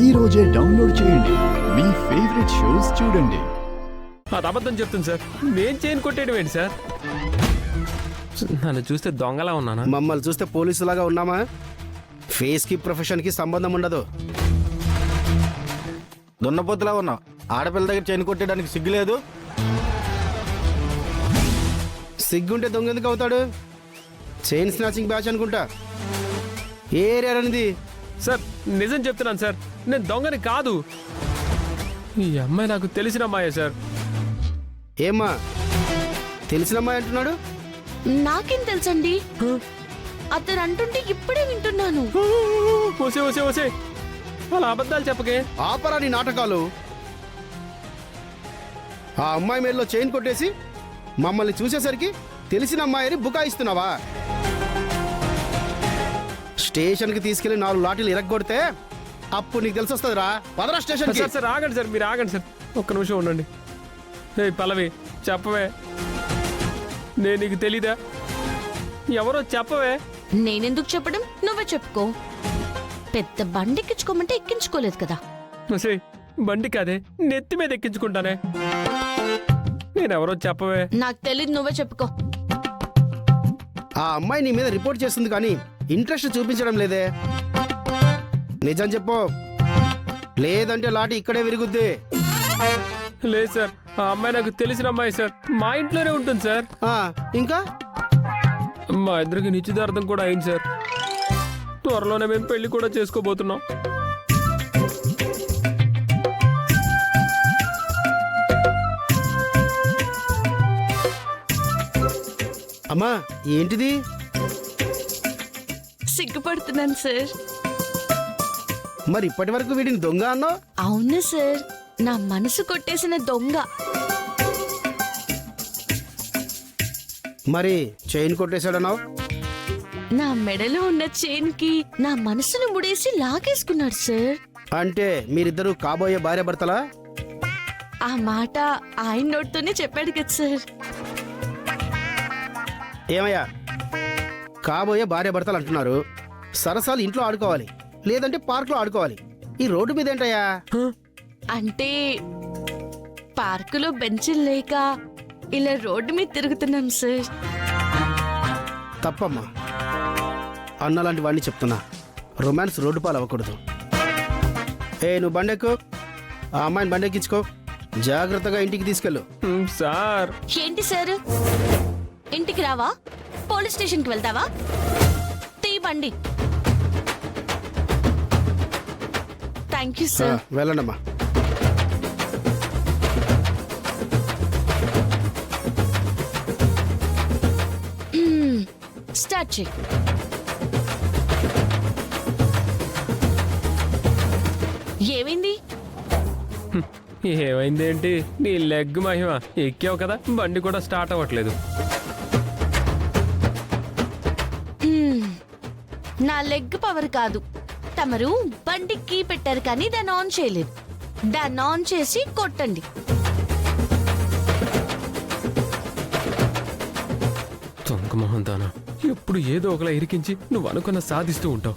ఈ రోజే డౌన్లోడ్ చేయండి. మీ ఫేవరెట్ షోస్ చూడండి. అది అబద్ధం చెప్తుంది సార్. నేను చైన్ కొట్టేయడం ఏంటి సార్? నన్ను చూస్తే దొంగలా ఉన్నానా? మమ్మల్ని చూస్తే పోలీసులాగా ఉన్నామా? ఫేస్కి ప్రొఫెషన్కి సంబంధం ఉండదు. దున్నపోతులా ఉన్నావు. ఆడపిల్ల దగ్గర చైన్ కొట్టేయడానికి సిగ్గులేదు. సిగ్గుంటే దొంగ ఎందుకు అవుతాడు? చైన్ స్నాచింగ్ బ్యాచ్ అనుకుంటా. ఏ ఏరియా అనేది? సార్ నిజం చెప్తున్నాను సార్, నేను దొంగని కాదు. ఈ అమ్మాయి నాకు తెలిసిన అమ్మాయే సార్. ఏమ్మా తెలిసిన అమ్మాయి అంటున్నాడు? నాకేం తెలుసండి, అతను అంటుంటే ఇప్పుడే వింటున్నాను. ఓసే ఓసే ఓసే, అలా అబద్ధాలు చెప్పకే. ఆపరా నీ నాటకాలు. ఆ అమ్మాయి మేల్లో చైన్ కొట్టేసి మమ్మల్ని చూసేసరికి తెలిసిన అమ్మాయిని బుకాయిస్తున్నావా? స్టేషన్కి తీసుకెళ్లి 4 లాఠీలు ఇరగ్గొడితే అప్పుడు నీకు తెలిసి వస్తుందిరా. పదరా స్టేషన్కి. సార్ సార్ ఆగండి సార్, మీరు ఆగండి సార్, ఒక్క నిమిషం ఉండండి. ఏ పల్లవి చెప్పవే, నేను నీకు తెలీదా? ఎవరో చెప్పవే. నేనెందుకు చెప్పడం, నువ్వే చెప్పుకో. పెద్ద బండి ఎక్కించుకోమంటే ఎక్కించుకోలేదు కదా. ఓసే బండి కాదే, నెత్తి మీద ఎక్కించుకుంటానే. నేనెవరో చెప్పవే. నాకు తెలీదు, నువ్వే చెప్పుకో. ఆ అమ్మాయి నీ మీద రిపోర్ట్ చేస్తుంది కానీ ఇంట్రెస్ట్ చూపించడం లేదే. నిజం చెప్పు, లేదంటే లాఠీ ఇక్కడే విరుగుద్ది. లేదు సార్, ఆ అమ్మాయి నాకు తెలిసిన అమ్మాయి సార్. మా ఇంట్లోనే ఉంటుంది సార్. ఇంకా మా ఇద్దరికి నిశ్చితార్థం కూడా అయింది సార్. త్వరలోనే మేము పెళ్లి కూడా చేసుకోబోతున్నాం. అమ్మా ఏంటిది? సిగ్గుపడుతున్నాను సార్. మరి ఇప్పటి వరకు వీడిని దొంగ అన్నావు? అవును సార్, నా మనసు కొట్టేసిన దొంగ. మరి చైన్ కొట్టేశాడన్నావు? నా మెడలో ఉన్న చైన్ కి నా మనసును ముడేసి లాగేసుకున్నాడు సార్. అంటే మీరిద్దరూ కాబోయే భార్య భర్తలా? ఆ మాట ఆయన నోటితోనే చెప్పాడు కదా సార్. ఏమయ్యా, కాబోయే భార్య భర్తలు అంటున్నారు. సరసాలు ఇంట్లో ఆడుకోవాలి, లేదంటే పార్క్లో ఆడుకోవాలి. ఈ రోడ్డు మీద ఏంటయ్యా? అంటే పార్కులో బెంచులు లేక ఇలా రోడ్డు మీద తిరుగుతున్నాం సార్. తప్పమ్మా, అన్నలాంటి వాడిని చెప్తున్నా. రొమాన్స్ రోడ్డు పాలు అవ్వకూడదు. నువ్వు బండెక్కు, ఆ అమ్మాయిని బండెక్కించుకో. జాగ్రత్తగా ఇంటికి తీసుకెళ్ళు. సార్ ఏంటి సార్, ఇంటికి రావా? పోలీస్ స్టేషన్కి వెళ్తావా? తీ బండి. Thank you sir. వెళ్ళండమ్మా. స్టార్ట్ చేయి. ఏమైంది? ఏమైందేంటి, నీ లెగ్ మహిమ. ఎక్కావు కదా, బండి కూడా స్టార్ట్ అవ్వట్లేదు. నా లెగ్ పవర్ కాదు, తమరు బండి కీ పెట్టారు కానీ దాన్ని ఆన్ చేయలేదు. దాన్ని ఆన్ చేసి కొట్టండి. దొంగ మొహం దానా, ఎప్పుడు ఏదో ఒకలా ఇరికించి నువ్వు అనుకున్న సాధిస్తూ ఉంటావు.